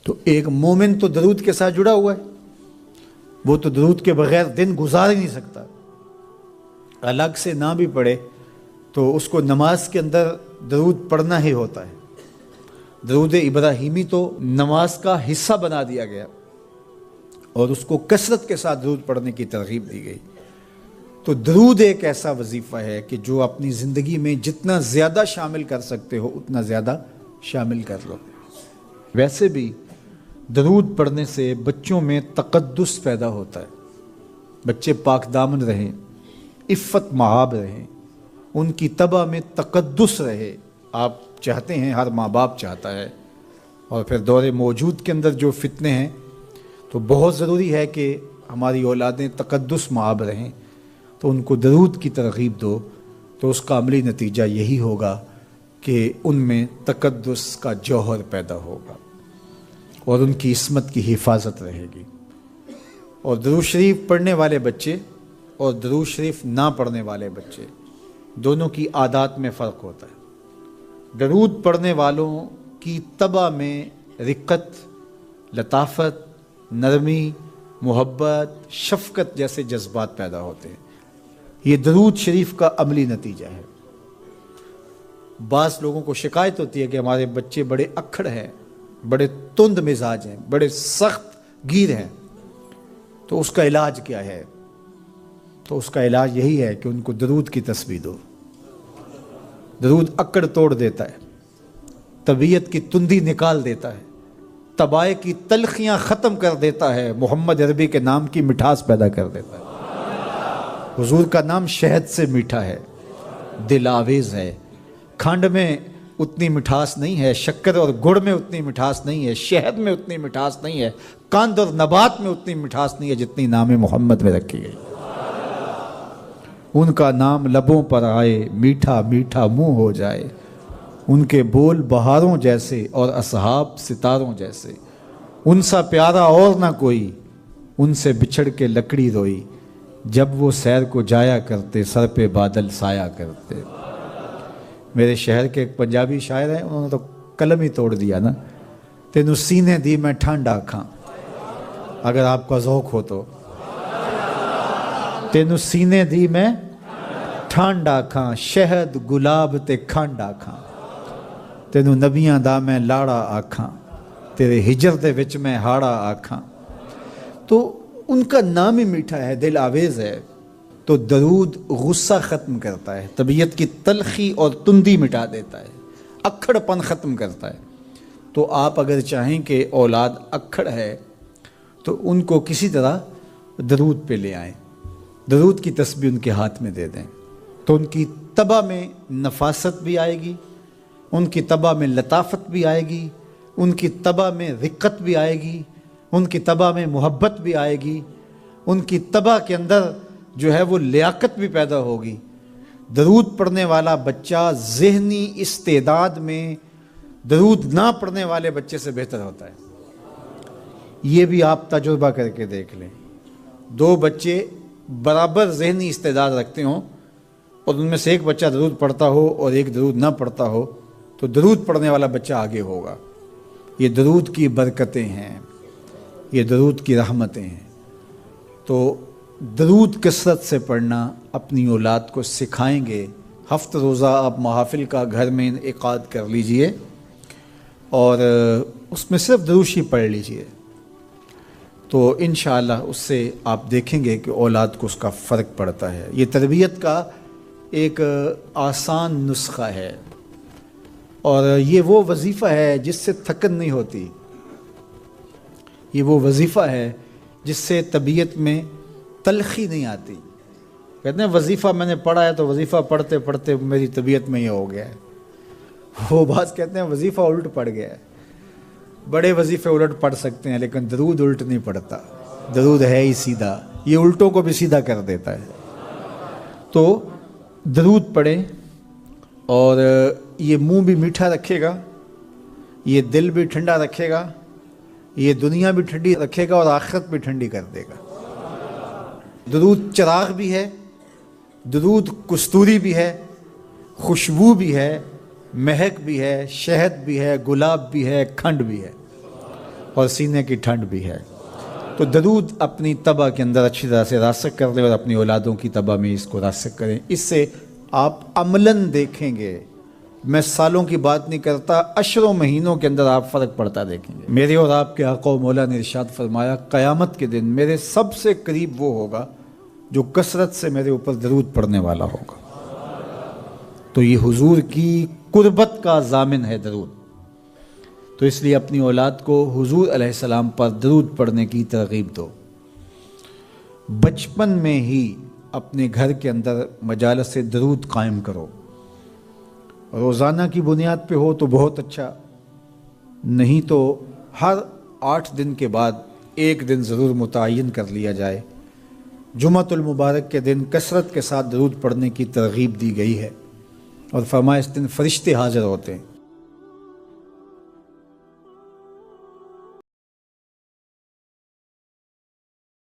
تو ایک مومن تو درود کے ساتھ جڑا ہوا ہے، وہ تو درود کے بغیر دن گزار ہی نہیں سکتا، الگ سے نہ بھی پڑھے تو اس کو نماز کے اندر درود پڑھنا ہی ہوتا ہے۔ درود ابراہیمی تو نماز کا حصہ بنا دیا گیا اور اس کو کثرت کے ساتھ درود پڑھنے کی ترغیب دی گئی۔ تو درود ایک ایسا وظیفہ ہے کہ جو اپنی زندگی میں جتنا زیادہ شامل کر سکتے ہو اتنا زیادہ شامل کر لو۔ ویسے بھی درود پڑھنے سے بچوں میں تقدس پیدا ہوتا ہے، بچے پاک دامن رہیں، عفت مآب رہیں، ان کی طبع میں تقدس رہے۔ آپ چاہتے ہیں، ہر ماں باپ چاہتا ہے، اور پھر دور موجود کے اندر جو فتنے ہیں تو بہت ضروری ہے کہ ہماری اولادیں تقدس مآب رہیں، تو ان کو درود کی ترغیب دو، تو اس کا عملی نتیجہ یہی ہوگا کہ ان میں تقدس کا جوہر پیدا ہوگا اور ان کی عصمت کی حفاظت رہے گی۔ اور درود شریف پڑھنے والے بچے اور درود شریف نہ پڑھنے والے بچے دونوں کی عادات میں فرق ہوتا ہے۔ درود پڑھنے والوں کی طبع میں رقت، لطافت، نرمی، محبت، شفقت جیسے جذبات پیدا ہوتے ہیں۔ یہ درود شریف کا عملی نتیجہ ہے۔ بعض لوگوں کو شکایت ہوتی ہے کہ ہمارے بچے بڑے اکھڑ ہیں، بڑے تند مزاج ہیں، بڑے سخت گیر ہیں، تو اس کا علاج کیا ہے؟ تو اس کا علاج یہی ہے کہ ان کو درود کی تسبیح دو۔ درود اکڑ توڑ دیتا ہے، طبیعت کی تندی نکال دیتا ہے، طبائع کی تلخیاں ختم کر دیتا ہے، محمد عربی کے نام کی مٹھاس پیدا کر دیتا ہے۔ حضور کا نام شہد سے میٹھا ہے، دل آویز ہے، کھنڈ میں اتنی مٹھاس نہیں ہے، شکر اور گڑ میں اتنی مٹھاس نہیں ہے، شہد میں اتنی مٹھاس نہیں ہے، قند اور نبات میں اتنی مٹھاس نہیں ہے جتنی نام محمد میں رکھی گئی۔ ان کا نام لبوں پر آئے، میٹھا میٹھا منہ ہو جائے، ان کے بول بہاروں جیسے اور اصحاب ستاروں جیسے، ان سا پیارا اور نہ کوئی، ان سے بچھڑ کے لکڑی روئی، جب وہ سیر کو جایا کرتے سر پہ بادل سایا کرتے۔ میرے شہر کے ایک پنجابی شاعر ہیں، انہوں نے تو قلم ہی توڑ دیا نا، تینوں سینے دی میں ٹھنڈ آکھاں، اگر آپ کا ذوق ہو تو، تینوں سینے دی میں ٹھنڈ آکھاں، شہد گلاب تے کھنڈ آکھاں، تینوں نبیاں دا میں لاڑا آکھاں، تیرے ہجر دے وچ میں ہاڑا آکھاں۔ تو ان کا نام ہی میٹھا ہے، دل آویز ہے۔ تو درود غصہ ختم کرتا ہے، طبیعت کی تلخی اور تندی مٹا دیتا ہے، اکھڑ پن ختم کرتا ہے۔ تو آپ اگر چاہیں کہ اولاد اکھڑ ہے تو ان کو کسی طرح درود پہ لے آئیں، درود کی تسبیح ان کے ہاتھ میں دے دیں، تو ان کی طبع میں نفاست بھی آئے گی، ان کی طبع میں لطافت بھی آئے گی، ان کی طبع میں رقت بھی آئے گی، ان کی طبع میں محبت بھی آئے گی، ان کی طبع کے اندر جو ہے وہ لیاقت بھی پیدا ہوگی۔ درود پڑھنے والا بچہ ذہنی استعداد میں درود نہ پڑھنے والے بچے سے بہتر ہوتا ہے۔ یہ بھی آپ تجربہ کر کے دیکھ لیں، دو بچے برابر ذہنی استعداد رکھتے ہوں اور ان میں سے ایک بچہ درود پڑھتا ہو اور ایک درود نہ پڑھتا ہو، تو درود پڑھنے والا بچہ آگے ہوگا۔ یہ درود کی برکتیں ہیں، یہ درود کی رحمتیں ہیں۔ تو درود کثرت سے پڑھنا اپنی اولاد کو سکھائیں گے۔ ہفتہ روزہ آپ محافل کا گھر میں انعقاد کر لیجئے اور اس میں صرف درود شریف پڑھ لیجئے، تو انشاءاللہ اس سے آپ دیکھیں گے کہ اولاد کو اس کا فرق پڑتا ہے۔ یہ تربیت کا ایک آسان نسخہ ہے اور یہ وہ وظیفہ ہے جس سے تھکن نہیں ہوتی، یہ وہ وظیفہ ہے جس سے طبیعت میں تلخی نہیں آتی۔ کہتے ہیں وظیفہ میں نے پڑھا ہے تو وظیفہ پڑھتے پڑھتے میری طبیعت میں یہ ہو گیا ہے، وہ بعض کہتے ہیں وظیفہ الٹ پڑ گیا ہے۔ بڑے وظیفے الٹ پڑھ سکتے ہیں لیکن درود الٹ نہیں پڑھتا، درود ہے ہی سیدھا، یہ الٹوں کو بھی سیدھا کر دیتا ہے۔ تو درود پڑھیں اور یہ منہ بھی میٹھا رکھے گا، یہ دل بھی ٹھنڈا رکھے گا، یہ دنیا بھی ٹھنڈی رکھے گا اور آخرت بھی ٹھنڈی کر دے گا۔ درود چراغ بھی ہے، درود کستوری بھی ہے، خوشبو بھی ہے، مہک بھی ہے، شہد بھی ہے، گلاب بھی ہے، کھنڈ بھی ہے۔ اور سینے کی ٹھنڈ بھی ہے۔ تو درود اپنی طبع کے اندر اچھی طرح سے راسخ کر لیں اور اپنی اولادوں کی طبع میں اس کو راسخ کریں۔ اس سے آپ عملاً دیکھیں گے، میں سالوں کی بات نہیں کرتا، اشروں مہینوں کے اندر آپ فرق پڑتا دیکھیں گے۔ میرے اور آپ کے آقا و مولا نے ارشاد فرمایا، قیامت کے دن میرے سب سے قریب وہ ہوگا جو کثرت سے میرے اوپر درود پڑھنے والا ہوگا۔ تو یہ حضور کی قربت کا ضامن ہے درود۔ تو اس لیے اپنی اولاد کو حضور علیہ السلام پر درود پڑھنے کی ترغیب دو۔ بچپن میں ہی اپنے گھر کے اندر مجالس درود قائم کرو۔ روزانہ کی بنیاد پہ ہو تو بہت اچھا، نہیں تو ہر 8 دن کے بعد ایک دن ضرور متعین کر لیا جائے۔ جمعۃ المبارک کے دن کثرت کے ساتھ درود پڑھنے کی ترغیب دی گئی ہے، اور فرمایا اس دن فرشتے حاضر ہوتے ہیں۔